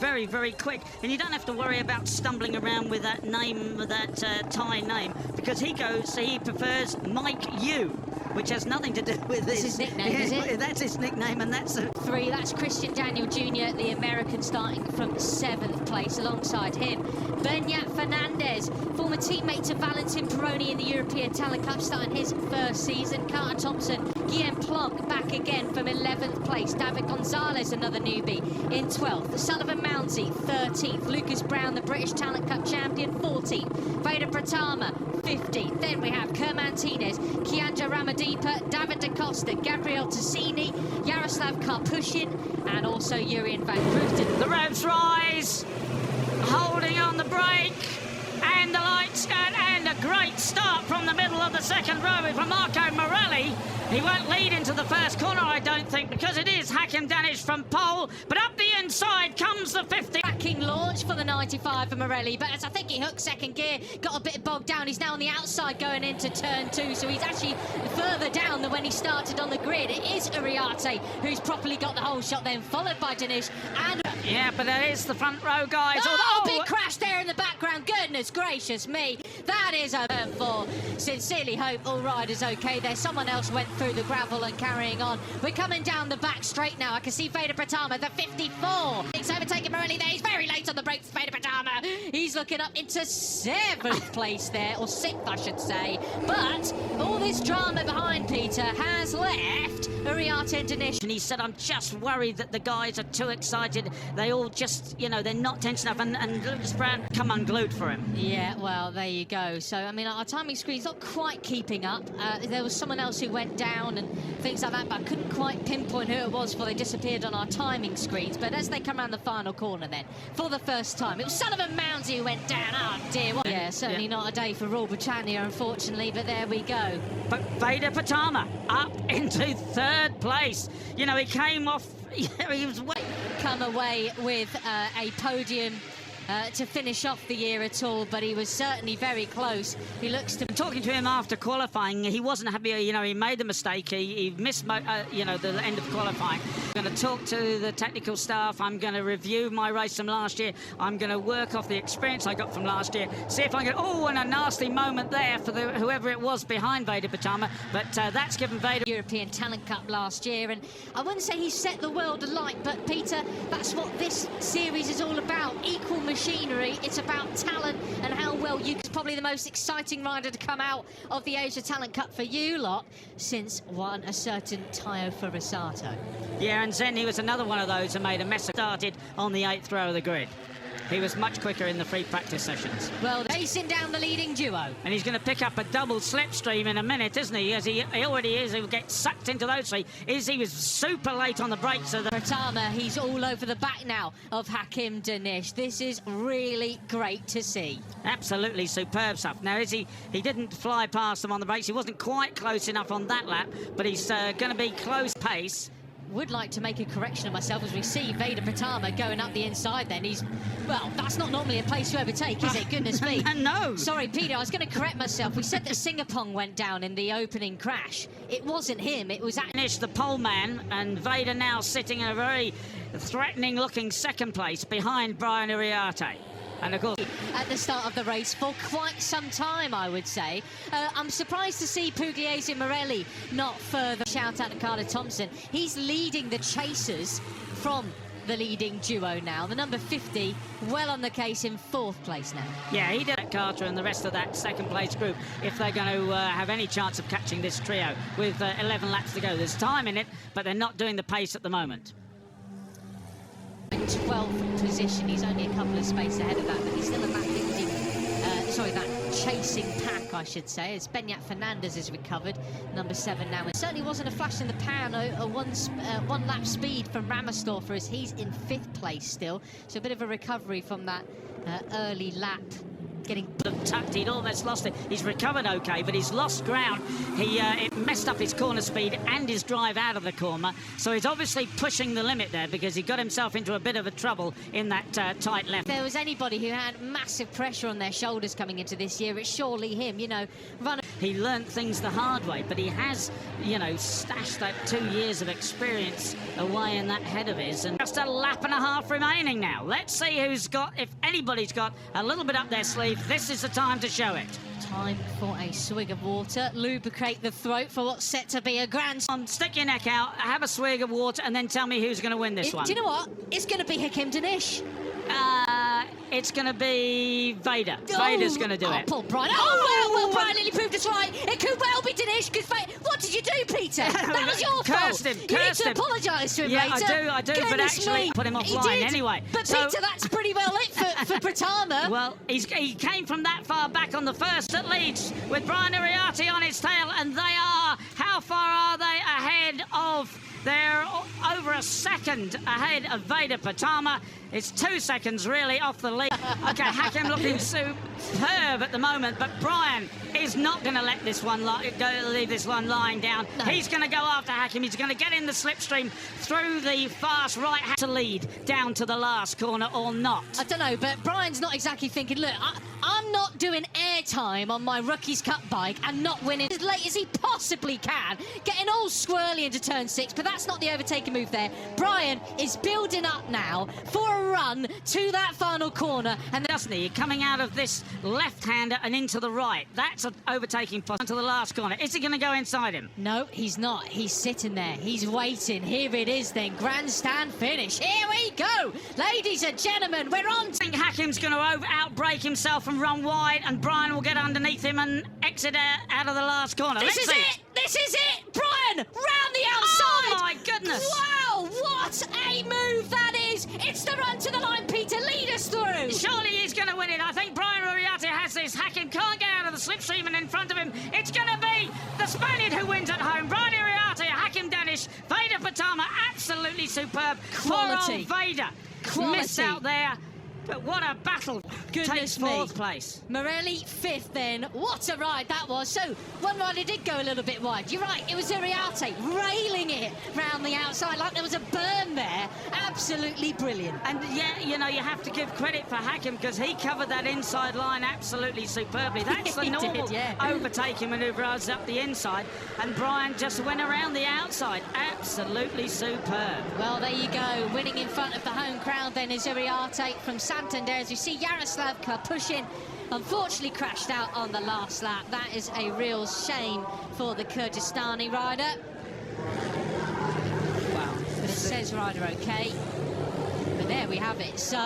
very, very quick. And you don't have to worry about stumbling around with that name, that Thai name, because he prefers Mike Yu, which has nothing to do with his nickname, is it? That's his nickname, and that's a... 3. That's Christian Daniel Jr., the American, starting from 7th place. Alongside him, Beñat Fernandez, former teammate to Valentin Peroni in the European Talent Cup, starting his first season. Carter Thompson, Guillaume Plonk back again from 11th place. David Gonzalez, another newbie, in 12th. Sullivan Mounsey, 13th. Lucas Brown, the British Talent Cup champion, 14th. Vader Pratama, 15th. Then we have Kerr Martinez, Kianja Ramadeepa, David Da Costa, Gabriel Tassini, Yaroslav Karpushin, and also Jurien van Grooten. The revs rise, holding on the brake, and the lights go, and a great start from the middle of the second row from Marco Morelli. He won't lead into the first corner, I don't think, because it is Hakim Danish from pole, but up the inside comes the 50. Cracking launch for the 95 for Morelli, but as I think he hooked second gear, got a bit bogged down. He's now on the outside going into turn 2, so he's actually further down than when he started on the grid. It is Uriarte who's properly got the whole shot, then followed by Danish and... Yeah, but that is the front row, guys. Oh, big crash there in the background. Goodness gracious me. That is a turn 4. Sincerely hope all riders okay. There's someone else went through the gravel and carrying on. We're coming down the back straight now. I can see Vader Pratama, the 54. It's overtaken Morelli there. He's very late on the brakes, Vader Pratama. He's looking up into 7th place there, or 6th, I should say. But all this drama behind Peter has left Uriarte and Danish. And he said, I'm just worried that the guys are too excited. They all just, you know, they're not tense enough. And Lucas Brown come unglued for him. Yeah, well, there you go. So, I mean, our timing screen's not quite keeping up. There was someone else who went down and things like that, but I couldn't quite pinpoint who it was before they disappeared on our timing screens. But as they come around the final corner then, for the first time, it was Sullivan Mounsey who went down. Oh, dear. Well, yeah, certainly not a day for Royal Britannia, unfortunately, but there we go. But Vader Pratama up into 3rd place. You know, he came off, he was way... Come away with a podium to finish off the year at all, but he was certainly very close. He looks to... Talking to him after qualifying, he wasn't happy, you know, he made a mistake. He missed, you know, the end of qualifying. I'm going to talk to the technical staff. I'm going to review my race from last year. I'm going to work off the experience I got from last year. See if I can... Oh, and a nasty moment there for whoever it was behind Vader Pratama, but that's given Vader... European Talent Cup last year, and I wouldn't say he set the world alight, but Peter, that's what this series is all about. Equal machinery. It's about talent and how well you... Probably the most exciting rider to come out of the Asia Talent Cup for you lot since one a certain Tayo Furusato. Yeah, and Zen, he was another one of those who made a mess. Started on the 8th row of the grid. He was much quicker in the free practice sessions. Well, racing down the leading duo. And he's going to pick up a double slipstream in a minute, isn't he? As he already is. He'll get sucked into those 3. He was super late on the brakes. So Pratama, he's all over the back now of Hakim Danish. This is really great to see. Absolutely superb stuff. Now, he didn't fly past them on the brakes. He wasn't quite close enough on that lap, but he's going to be close pace. Would like to make a correction of myself as we see Vader Pratama going up the inside then. Well, that's not normally a place to overtake, is it? Goodness me. No. Sorry, Peter, I was going to correct myself. We said that Singapong went down in the opening crash. It wasn't him, it was... Danish, the pole man, and Vader now sitting in a very threatening-looking 2nd place behind Brian Uriarte. And of course, at the start of the race for quite some time, I would say. I'm surprised to see Pugliese Morelli not further. Shout out to Carter Thompson. He's leading the chasers from the leading duo now. The number 50, well on the case in 4th place now. Yeah, he did Carter and the rest of that 2nd place group if they're going to have any chance of catching this trio with 11 laps to go. There's time in it, but they're not doing the pace at the moment. 12th position, he's only a couple of spaces ahead of that, but he's still a lap leading, that chasing pack, I should say, as Beñat Fernandez is recovered, number 7 now. It certainly wasn't a flash in the pan, a one lap speed from Ramersdorfer as he's in 5th place still, so a bit of a recovery from that early lap. Getting tucked, he'd almost lost it. He's recovered okay, but he's lost ground. It messed up his corner speed and his drive out of the corner. So he's obviously pushing the limit there because he got himself into a bit of a trouble in that tight left. If there was anybody who had massive pressure on their shoulders coming into this year, it's surely him. You know, he learnt things the hard way, but he has, you know, stashed that 2 years of experience away in that head of his, and just a lap and a half remaining now. Let's see who's got, if anybody's got a little bit up their sleeve, this is the time to show it. Time for a swig of water, lubricate the throat for what's set to be a grand... Stick your neck out, have a swig of water, and then tell me who's going to win this one. Do you know what? It's going to be Hakim Danish. It's going to be Vader. Vader's going to do it. Poor Brian. Oh, well, Brian Lilly proved us right. It could well be Danish, because what did you do, Peter? That was your Cursed fault. him, You need cursed to him. apologise to him Yeah, later. I do, but Goodness actually me. put him He offline did. anyway. But So- Peter, that's pretty well it for Pratama. Well, he came from that far back on the first at Leeds with Brian Uriarte on his tail, and they are, how far are they ahead of... They're over a second ahead of Vader Pratama. It's 2 seconds, really, off the lead. OK, Hakim looking superb at the moment, but Brian is not going to let this one leave this one lying down. No. He's going to go after Hakim. He's going to get in the slipstream through the fast right to lead down to the last corner or not. I don't know, but Brian's not exactly thinking, look, I'm not doing airtime on my Rookies Cup bike and not winning as late as he possibly can, getting all squirrely into turn 6, but that's not the overtaking move there. Brian is building up now for a run to that final corner, and Doesn't he? Coming out of this left-hander and into the right. That's an overtaking position to the last corner. Is he going to go inside him? no, he's not. He's sitting there. He's waiting. Here it is then. Grandstand finish. Here we go. Ladies and gentlemen, we're on. I think Hakim's going to out-brake himself and run wide, and Brian will get underneath him and exit out of the last corner. This Let's is see. it. This is it. Brian, round the outside. Oh, my goodness. Wow, what a move that is. It's the run to the line, Peter. Lead us through. Surely he's going to win it. I think Brian Uriarte has this. Hakim can't get out of the slipstream, and in front of him, it's going to be the Spaniard who wins at home. Brian Uriarte, Hakim Danish, Vader Pratama, absolutely superb. Quality. Poor old Vader Quality. missed out there. But what a battle. Goodness Takes me. fourth place. Morelli fifth then. What a ride that was. So, one rider did go a little bit wide. You're right, it was Uriarte railing it round the outside like there was a burn there. Absolutely brilliant. And yeah, you know, you have to give credit for Hakim because he covered that inside line absolutely superbly. That's the He normal did, yeah. overtaking manoeuvre up the inside, and Brian just went around the outside. Absolutely superb. Well, there you go. Winning in front of the home crowd then is Uriarte from Santander. As you see, Yaroslavka pushing. Unfortunately crashed out on the last lap. That is a real shame for the Kyrgyzstani rider. Wow. But it says rider okay. But there we have it. So